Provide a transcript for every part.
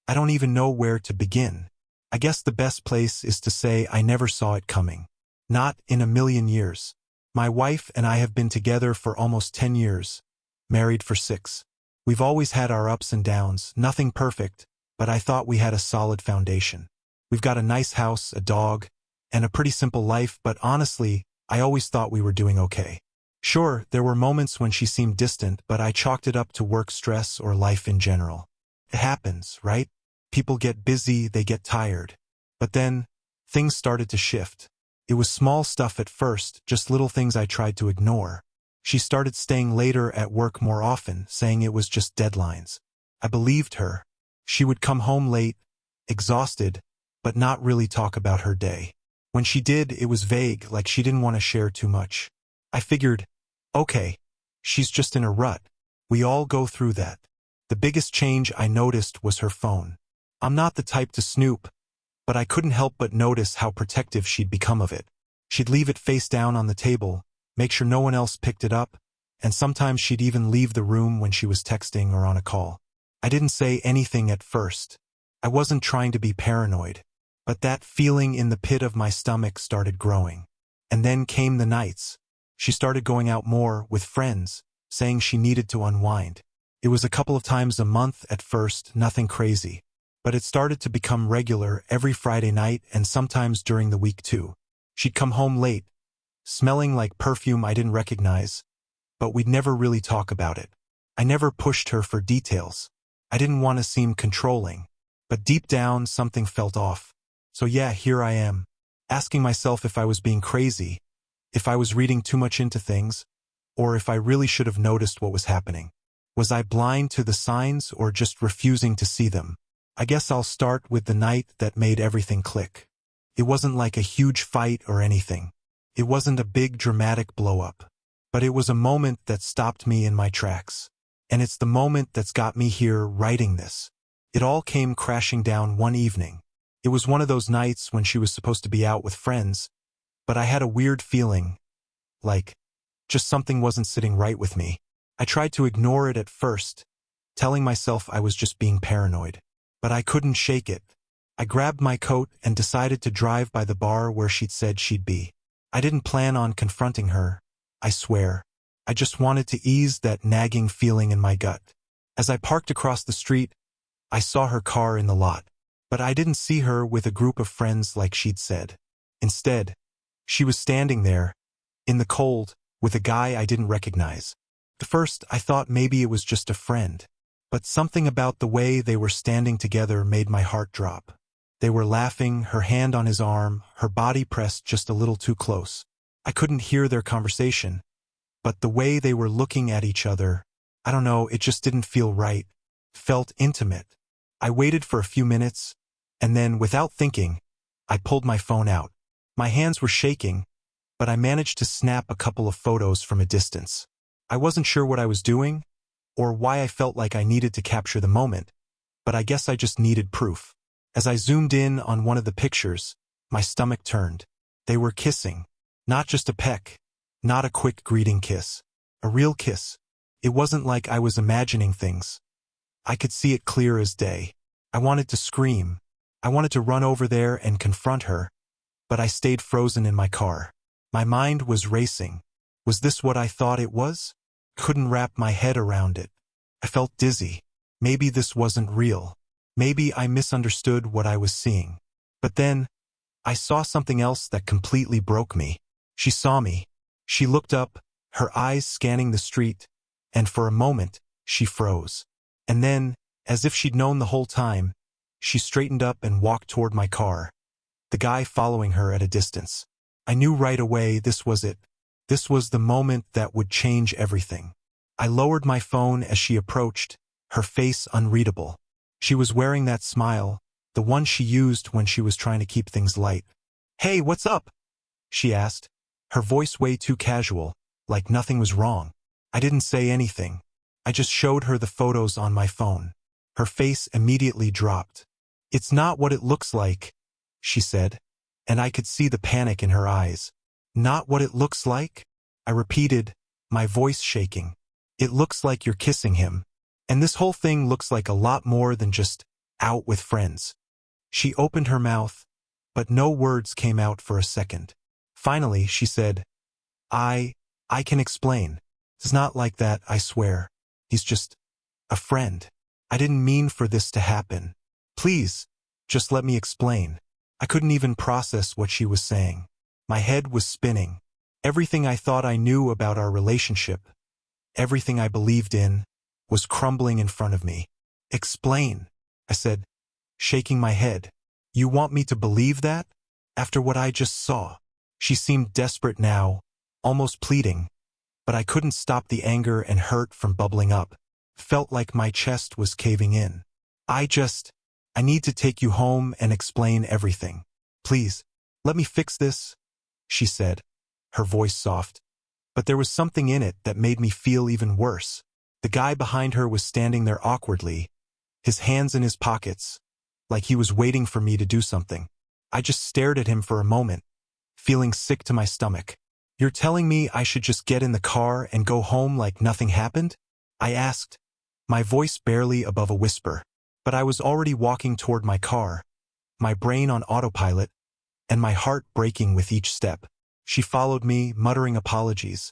I don't even know where to begin. I guess the best place is to say I never saw it coming. Not in a million years. My wife and I have been together for almost 10 years, married for 6. We've always had our ups and downs, nothing perfect, but I thought we had a solid foundation. We've got a nice house, a dog, and a pretty simple life, but honestly, I always thought we were doing okay. Sure, there were moments when she seemed distant, but I chalked it up to work stress or life in general. It happens, right? People get busy, they get tired. But then, things started to shift. It was small stuff at first, just little things I tried to ignore. She started staying later at work more often, saying it was just deadlines. I believed her. She would come home late, exhausted, but not really talk about her day. When she did, it was vague, like she didn't want to share too much. I figured, okay, she's just in a rut. We all go through that. The biggest change I noticed was her phone. I'm not the type to snoop, but I couldn't help but notice how protective she'd become of it. She'd leave it face down on the table, make sure no one else picked it up, and sometimes she'd even leave the room when she was texting or on a call. I didn't say anything at first. I wasn't trying to be paranoid, but that feeling in the pit of my stomach started growing. And then came the nights. She started going out more with friends, saying she needed to unwind. It was a couple of times a month at first, nothing crazy. But it started to become regular every Friday night and sometimes during the week too. She'd come home late, smelling like perfume I didn't recognize, but we'd never really talk about it. I never pushed her for details. I didn't want to seem controlling, but deep down something felt off. So yeah, here I am, asking myself if I was being crazy, if I was reading too much into things, or if I really should have noticed what was happening. Was I blind to the signs or just refusing to see them? I guess I'll start with the night that made everything click. It wasn't like a huge fight or anything. It wasn't a big dramatic blow-up. But it was a moment that stopped me in my tracks. And it's the moment that's got me here writing this. It all came crashing down one evening. It was one of those nights when she was supposed to be out with friends, but I had a weird feeling, like, just something wasn't sitting right with me. I tried to ignore it at first, telling myself I was just being paranoid. But I couldn't shake it. I grabbed my coat and decided to drive by the bar where she'd said she'd be. I didn't plan on confronting her, I swear. I just wanted to ease that nagging feeling in my gut. As I parked across the street, I saw her car in the lot. But I didn't see her with a group of friends like she'd said. Instead, she was standing there, in the cold, with a guy I didn't recognize. At first, I thought maybe it was just a friend. But something about the way they were standing together made my heart drop. They were laughing, her hand on his arm, her body pressed just a little too close. I couldn't hear their conversation, but the way they were looking at each other, I don't know, it just didn't feel right. Felt intimate. I waited for a few minutes, and then, without thinking, I pulled my phone out. My hands were shaking, but I managed to snap a couple of photos from a distance. I wasn't sure what I was doing, or why I felt like I needed to capture the moment, but I guess I just needed proof. As I zoomed in on one of the pictures, my stomach turned. They were kissing. Not just a peck, not a quick greeting kiss. A real kiss. It wasn't like I was imagining things. I could see it clear as day. I wanted to scream. I wanted to run over there and confront her, but I stayed frozen in my car. My mind was racing. Was this what I thought it was? Couldn't wrap my head around it. I felt dizzy. Maybe this wasn't real. Maybe I misunderstood what I was seeing. But then, I saw something else that completely broke me. She saw me. She looked up, her eyes scanning the street, and for a moment, she froze. And then, as if she'd known the whole time, she straightened up and walked toward my car, the guy following her at a distance. I knew right away this was it. This was the moment that would change everything. I lowered my phone as she approached, her face unreadable. She was wearing that smile, the one she used when she was trying to keep things light. "Hey, what's up?" she asked, her voice way too casual, like nothing was wrong. I didn't say anything. I just showed her the photos on my phone. Her face immediately dropped. "It's not what it looks like," she said, and I could see the panic in her eyes. "Not what it looks like?" I repeated, my voice shaking. "It looks like you're kissing him. And this whole thing looks like a lot more than just Out with friends. She opened her mouth, but no words came out for a second. Finally, she said, I can explain. It's not like that, I swear. He's just a friend. I didn't mean for this to happen. Please, just let me explain. I couldn't even process what she was saying. My head was spinning. Everything I thought I knew about our relationship, everything I believed in, was crumbling in front of me. Explain, I said, shaking my head. You want me to believe that? After what I just saw? She seemed desperate now, almost pleading, but I couldn't stop the anger and hurt from bubbling up. Felt like my chest was caving in. I need to take you home and explain everything. Please, let me fix this, she said, her voice soft. But there was something in it that made me feel even worse. The guy behind her was standing there awkwardly, his hands in his pockets, like he was waiting for me to do something. I just stared at him for a moment, feeling sick to my stomach. You're telling me I should just get in the car and go home like nothing happened? I asked, my voice barely above a whisper. But I was already walking toward my car, my brain on autopilot, and my heart breaking with each step. She followed me, muttering apologies,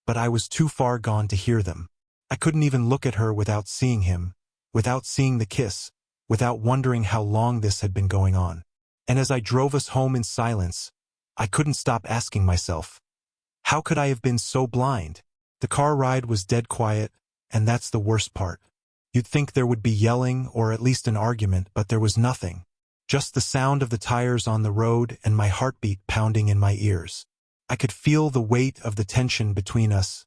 but I was too far gone to hear them. I couldn't even look at her without seeing him, without seeing the kiss, without wondering how long this had been going on. And as I drove us home in silence, I couldn't stop asking myself, how could I have been so blind? The car ride was dead quiet, and that's the worst part. You'd think there would be yelling or at least an argument, but there was nothing. Just the sound of the tires on the road and my heartbeat pounding in my ears. I could feel the weight of the tension between us,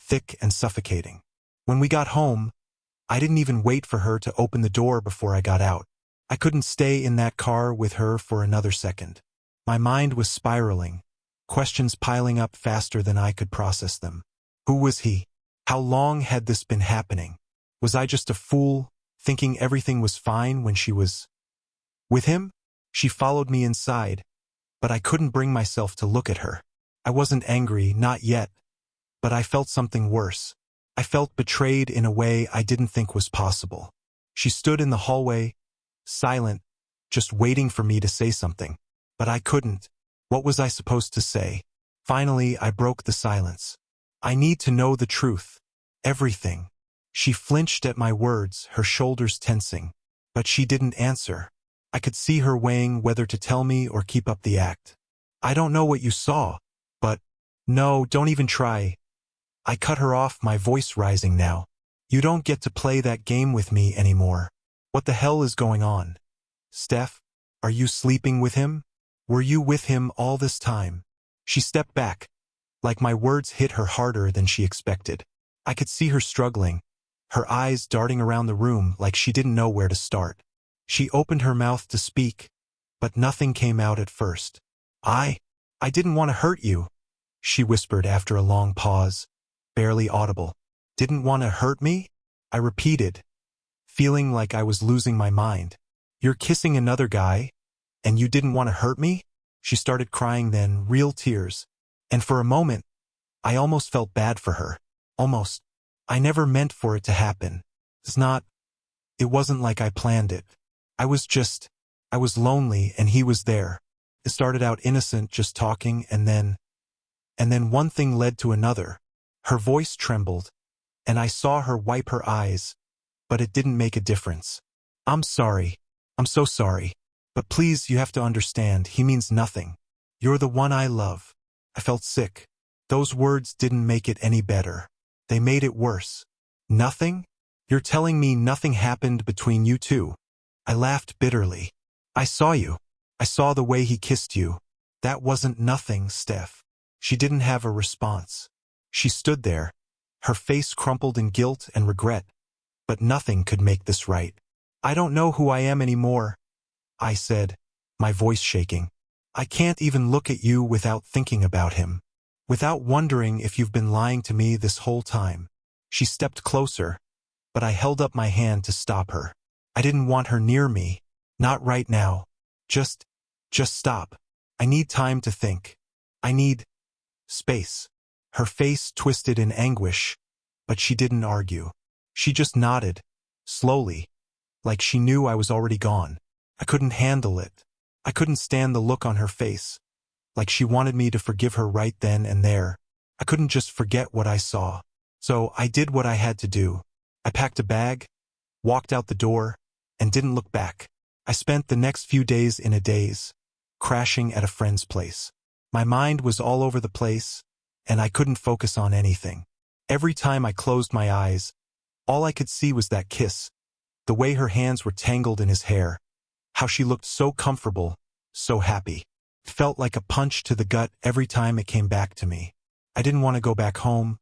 thick and suffocating. When we got home, I didn't even wait for her to open the door before I got out. I couldn't stay in that car with her for another second. My mind was spiraling, questions piling up faster than I could process them. Who was he? How long had this been happening? Was I just a fool, thinking everything was fine when she was with him? She followed me inside, but I couldn't bring myself to look at her. I wasn't angry, not yet, but I felt something worse. I felt betrayed in a way I didn't think was possible. She stood in the hallway, silent, just waiting for me to say something. But I couldn't. What was I supposed to say? Finally, I broke the silence. I need to know the truth. Everything. She flinched at my words, her shoulders tensing. But she didn't answer. I could see her weighing whether to tell me or keep up the act. I don't know what you saw, but... No, don't even try. I cut her off, my voice rising now. You don't get to play that game with me anymore. What the hell is going on? Steph, are you sleeping with him? Were you with him all this time? She stepped back, like my words hit her harder than she expected. I could see her struggling, her eyes darting around the room like she didn't know where to start. She opened her mouth to speak, but nothing came out at first. I didn't want to hurt you, she whispered after a long pause, barely audible. Didn't want to hurt me? I repeated, feeling like I was losing my mind. You're kissing another guy, and you didn't want to hurt me? She started crying then, real tears. And for a moment, I almost felt bad for her. Almost. I never meant for it to happen. It wasn't like I planned it. I was lonely and he was there. It started out innocent, just talking, and then one thing led to another. Her voice trembled, and I saw her wipe her eyes, but it didn't make a difference. I'm sorry. I'm so sorry. But please, you have to understand, he means nothing. You're the one I love. I felt sick. Those words didn't make it any better. They made it worse. Nothing? You're telling me nothing happened between you two? I laughed bitterly. I saw you. I saw the way he kissed you. That wasn't nothing, Steph. She didn't have a response. She stood there, her face crumpled in guilt and regret. But nothing could make this right. I don't know who I am anymore, I said, my voice shaking. I can't even look at you without thinking about him, without wondering if you've been lying to me this whole time. She stepped closer, but I held up my hand to stop her. I didn't want her near me. Not right now. Just stop. I need time to think. I need space. Her face twisted in anguish, but she didn't argue. She just nodded, slowly, like she knew I was already gone. I couldn't handle it. I couldn't stand the look on her face, like she wanted me to forgive her right then and there. I couldn't just forget what I saw. So I did what I had to do. I packed a bag, walked out the door, and didn't look back. I spent the next few days in a daze, crashing at a friend's place. My mind was all over the place, and I couldn't focus on anything. Every time I closed my eyes, all I could see was that kiss, the way her hands were tangled in his hair, how she looked so comfortable, so happy. It felt like a punch to the gut every time it came back to me. I didn't want to go back home,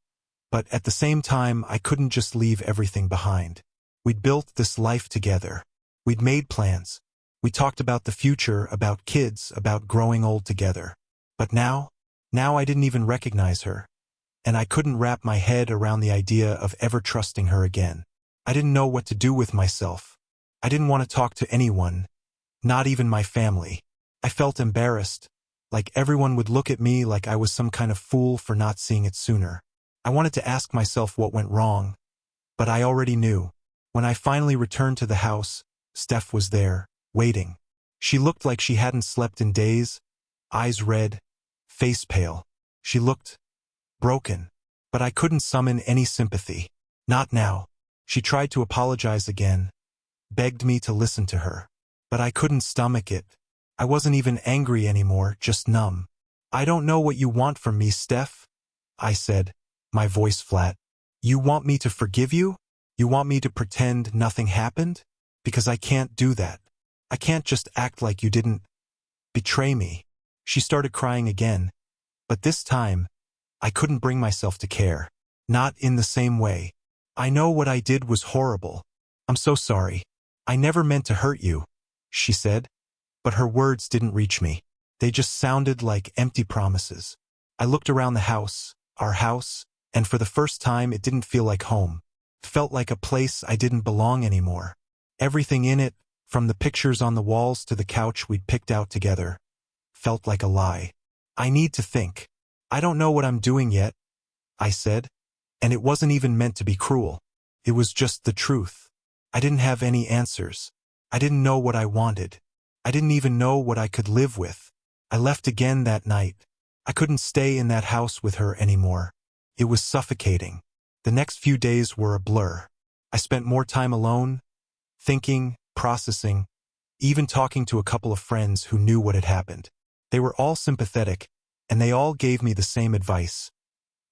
but at the same time I couldn't just leave everything behind. We'd built this life together. We'd made plans. We talked about the future, about kids, about growing old together. But now I didn't even recognize her, and I couldn't wrap my head around the idea of ever trusting her again. I didn't know what to do with myself. I didn't want to talk to anyone, not even my family. I felt embarrassed, like everyone would look at me like I was some kind of fool for not seeing it sooner. I wanted to ask myself what went wrong, but I already knew. When I finally returned to the house, Steph was there, waiting. She looked like she hadn't slept in days, eyes red, face pale. She looked broken, but I couldn't summon any sympathy. Not now. She tried to apologize again, begged me to listen to her, but I couldn't stomach it. I wasn't even angry anymore, just numb. "I don't know what you want from me, Steph," I said, my voice flat. "You want me to forgive you? You want me to pretend nothing happened? Because I can't do that. I can't just act like you didn't betray me." She started crying again, but this time, I couldn't bring myself to care. Not in the same way. "I know what I did was horrible. I'm so sorry. I never meant to hurt you," she said. But her words didn't reach me. They just sounded like empty promises. I looked around the house, our house, and for the first time it didn't feel like home. It felt like a place I didn't belong anymore. Everything in it, from the pictures on the walls to the couch we'd picked out together, felt like a lie. "I need to think. I don't know what I'm doing yet," I said, and it wasn't even meant to be cruel. It was just the truth. I didn't have any answers. I didn't know what I wanted. I didn't even know what I could live with. I left again that night. I couldn't stay in that house with her anymore. It was suffocating. The next few days were a blur. I spent more time alone, thinking, processing, even talking to a couple of friends who knew what had happened. They were all sympathetic, and they all gave me the same advice.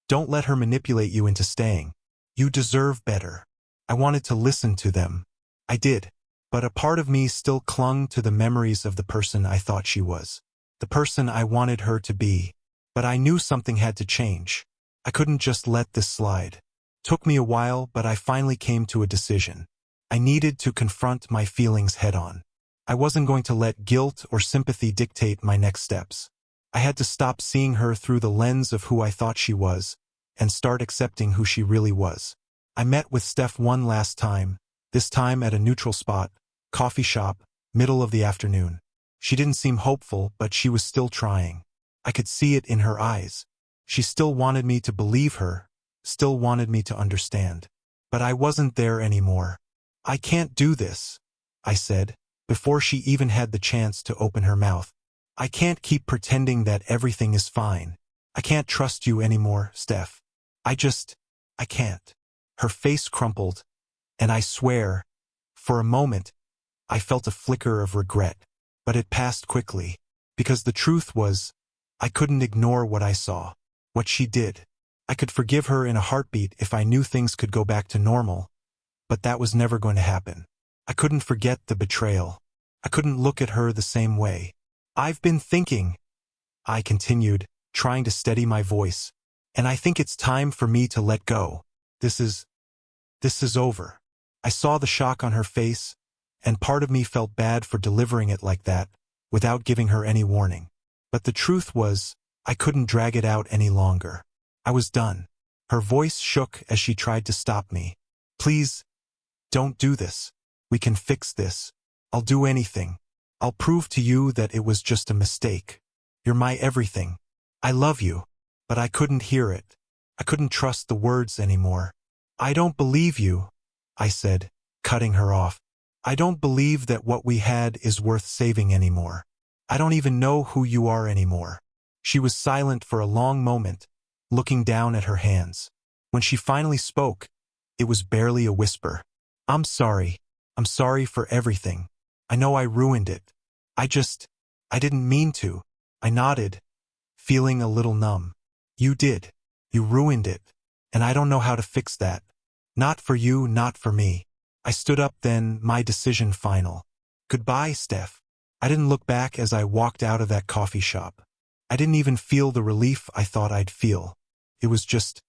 "Don't let her manipulate you into staying. You deserve better." I wanted to listen to them. I did. But a part of me still clung to the memories of the person I thought she was, the person I wanted her to be. But I knew something had to change. I couldn't just let this slide. It took me a while, but I finally came to a decision. I needed to confront my feelings head-on. I wasn't going to let guilt or sympathy dictate my next steps. I had to stop seeing her through the lens of who I thought she was, and start accepting who she really was. I met with Steph one last time, this time at a neutral spot, coffee shop, middle of the afternoon. She didn't seem hopeful, but she was still trying. I could see it in her eyes. She still wanted me to believe her, still wanted me to understand. But I wasn't there anymore. "I can't do this," I said, before she even had the chance to open her mouth. "I can't keep pretending that everything is fine. I can't trust you anymore, Steph. I can't." Her face crumpled, and I swear, for a moment, I felt a flicker of regret, but it passed quickly, because the truth was, I couldn't ignore what I saw, what she did. I could forgive her in a heartbeat if I knew things could go back to normal, but that was never going to happen. I couldn't forget the betrayal. I couldn't look at her the same way. "I've been thinking," I continued, trying to steady my voice, "and I think it's time for me to let go. This is over." I saw the shock on her face, and part of me felt bad for delivering it like that, without giving her any warning. But the truth was, I couldn't drag it out any longer. I was done. Her voice shook as she tried to stop me. "Please, don't do this. We can fix this. I'll do anything. I'll prove to you that it was just a mistake. You're my everything. I love you." But I couldn't hear it. I couldn't trust the words anymore. "I don't believe you," I said, cutting her off. I don't believe that what we had is worth saving anymore. I don't even know who you are anymore." She was silent for a long moment, looking down at her hands. When she finally spoke, it was barely a whisper. "I'm sorry. I'm sorry for everything. I know I ruined it. I didn't mean to." I nodded, feeling a little numb. "You did. You ruined it. And I don't know how to fix that. Not for you, not for me." I stood up then, my decision final. "Goodbye, Steph." I didn't look back as I walked out of that coffee shop. I didn't even feel the relief I thought I'd feel. It was just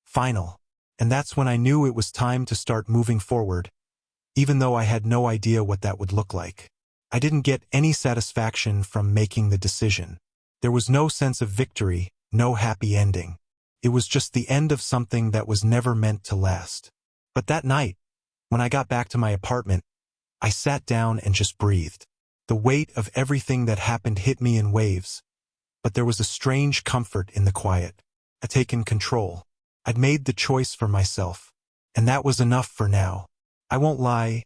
final. And that's when I knew it was time to start moving forward, even though I had no idea what that would look like. I didn't get any satisfaction from making the decision. There was no sense of victory, no happy ending. It was just the end of something that was never meant to last. But that night, when I got back to my apartment, I sat down and just breathed. The weight of everything that happened hit me in waves, but there was a strange comfort in the quiet. I'd taken control. I'd made the choice for myself, and that was enough for now. I won't lie,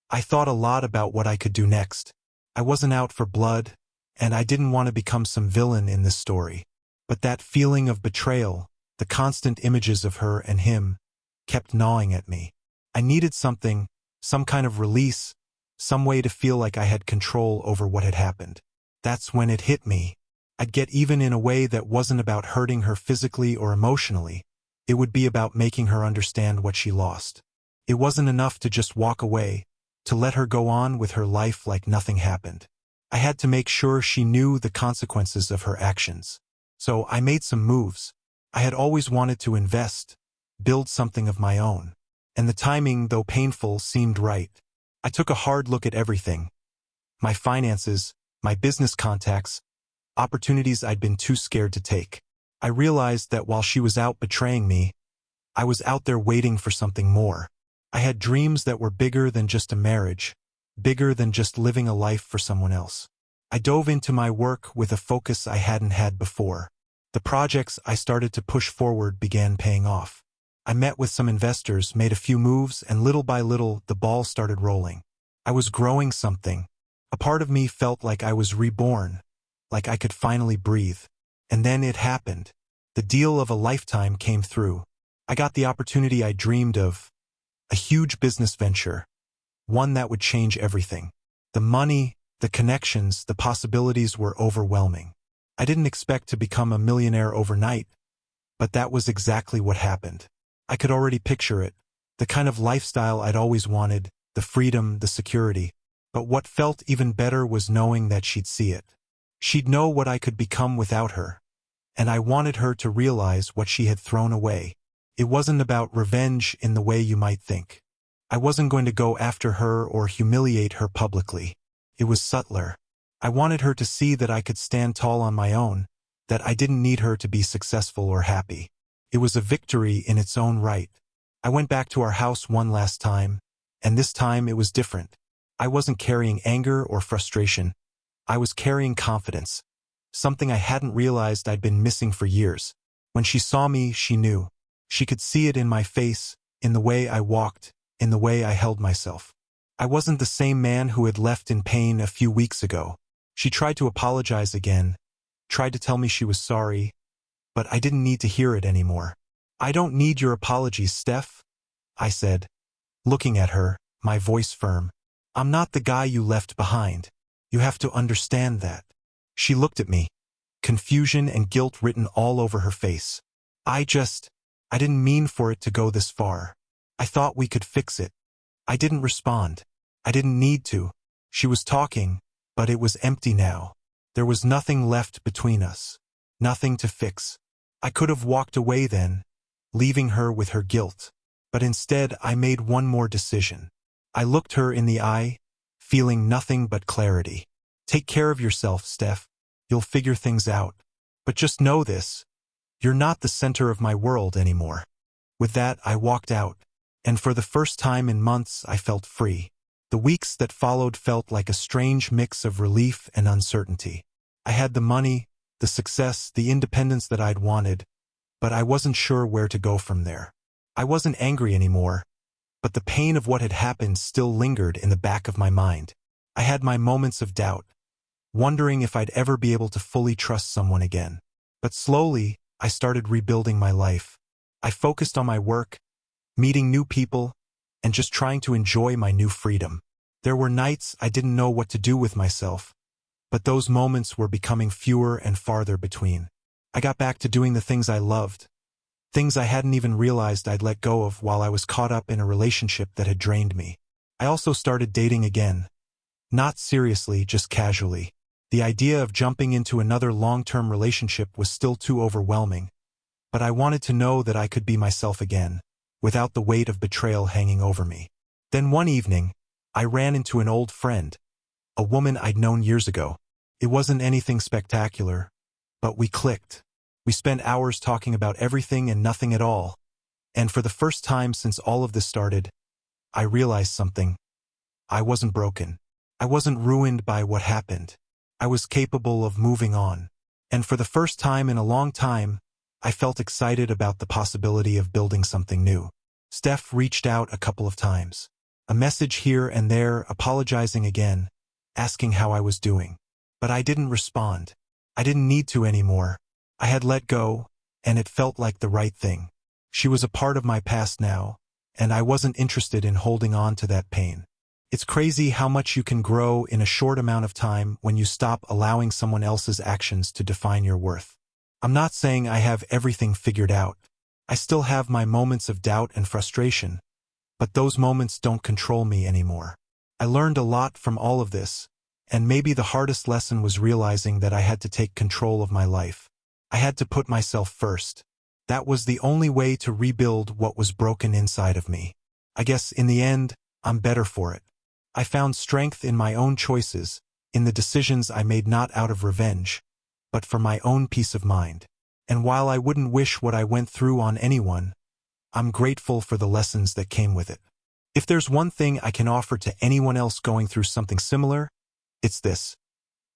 I thought a lot about what I could do next. I wasn't out for blood, and I didn't want to become some villain in this story. But that feeling of betrayal, the constant images of her and him, kept gnawing at me. I needed something, some kind of release, some way to feel like I had control over what had happened. That's when it hit me. I'd get even in a way that wasn't about hurting her physically or emotionally. It would be about making her understand what she lost. It wasn't enough to just walk away, to let her go on with her life like nothing happened. I had to make sure she knew the consequences of her actions. So I made some moves. I had always wanted to invest, build something of my own. And the timing, though painful, seemed right. I took a hard look at everything. My finances, my business contacts, opportunities I'd been too scared to take. I realized that while she was out betraying me, I was out there waiting for something more. I had dreams that were bigger than just a marriage, bigger than just living a life for someone else. I dove into my work with a focus I hadn't had before. The projects I started to push forward began paying off. I met with some investors, made a few moves, and little by little, the ball started rolling. I was growing something. A part of me felt like I was reborn, like I could finally breathe. And then it happened. The deal of a lifetime came through. I got the opportunity I dreamed of, a huge business venture, one that would change everything. The money, the connections, the possibilities were overwhelming. I didn't expect to become a millionaire overnight, but that was exactly what happened. I could already picture it, the kind of lifestyle I'd always wanted, the freedom, the security. But what felt even better was knowing that she'd see it. She'd know what I could become without her. And I wanted her to realize what she had thrown away. It wasn't about revenge in the way you might think. I wasn't going to go after her or humiliate her publicly. It was subtler. I wanted her to see that I could stand tall on my own, that I didn't need her to be successful or happy. It was a victory in its own right. I went back to our house one last time, and this time it was different. I wasn't carrying anger or frustration. I was carrying confidence, something I hadn't realized I'd been missing for years. When she saw me, she knew. She could see it in my face, in the way I walked, in the way I held myself. I wasn't the same man who had left in pain a few weeks ago. She tried to apologize again, tried to tell me she was sorry, but I didn't need to hear it anymore. "I don't need your apologies, Steph," I said, looking at her, my voice firm. "I'm not the guy you left behind. You have to understand that." She looked at me, confusion and guilt written all over her face. I didn't mean for it to go this far. I thought we could fix it." I didn't respond. I didn't need to. She was talking, but it was empty now. There was nothing left between us. Nothing to fix. I could have walked away then, leaving her with her guilt. But instead, I made one more decision. I looked her in the eye, feeling nothing but clarity. "Take care of yourself, Steph. You'll figure things out. But just know this. You're not the center of my world anymore." With that, I walked out. And for the first time in months, I felt free. The weeks that followed felt like a strange mix of relief and uncertainty. I had the money, the success, the independence that I'd wanted, but I wasn't sure where to go from there. I wasn't angry anymore, but the pain of what had happened still lingered in the back of my mind. I had my moments of doubt, wondering if I'd ever be able to fully trust someone again. But slowly, I started rebuilding my life. I focused on my work, meeting new people, and just trying to enjoy my new freedom. There were nights I didn't know what to do with myself, but those moments were becoming fewer and farther between. I got back to doing the things I loved, things I hadn't even realized I'd let go of while I was caught up in a relationship that had drained me. I also started dating again. Not seriously, just casually. The idea of jumping into another long-term relationship was still too overwhelming, but I wanted to know that I could be myself again, without the weight of betrayal hanging over me. Then one evening, I ran into an old friend, a woman I'd known years ago. It wasn't anything spectacular, but we clicked. We spent hours talking about everything and nothing at all, and for the first time since all of this started, I realized something. I wasn't broken. I wasn't ruined by what happened. I was capable of moving on. And for the first time in a long time, I felt excited about the possibility of building something new. Steph reached out a couple of times. A message here and there, apologizing again, asking how I was doing. But I didn't respond. I didn't need to anymore. I had let go, and it felt like the right thing. She was a part of my past now, and I wasn't interested in holding on to that pain. It's crazy how much you can grow in a short amount of time when you stop allowing someone else's actions to define your worth. I'm not saying I have everything figured out. I still have my moments of doubt and frustration, but those moments don't control me anymore. I learned a lot from all of this, and maybe the hardest lesson was realizing that I had to take control of my life. I had to put myself first. That was the only way to rebuild what was broken inside of me. I guess in the end, I'm better for it. I found strength in my own choices, in the decisions I made not out of revenge, but for my own peace of mind. And while I wouldn't wish what I went through on anyone, I'm grateful for the lessons that came with it. If there's one thing I can offer to anyone else going through something similar, it's this.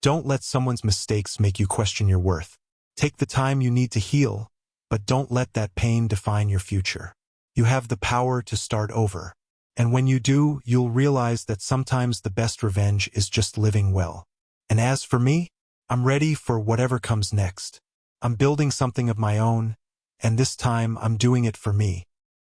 Don't let someone's mistakes make you question your worth. Take the time you need to heal, but don't let that pain define your future. You have the power to start over. And when you do, you'll realize that sometimes the best revenge is just living well. And as for me, I'm ready for whatever comes next. I'm building something of my own, and this time I'm doing it for me.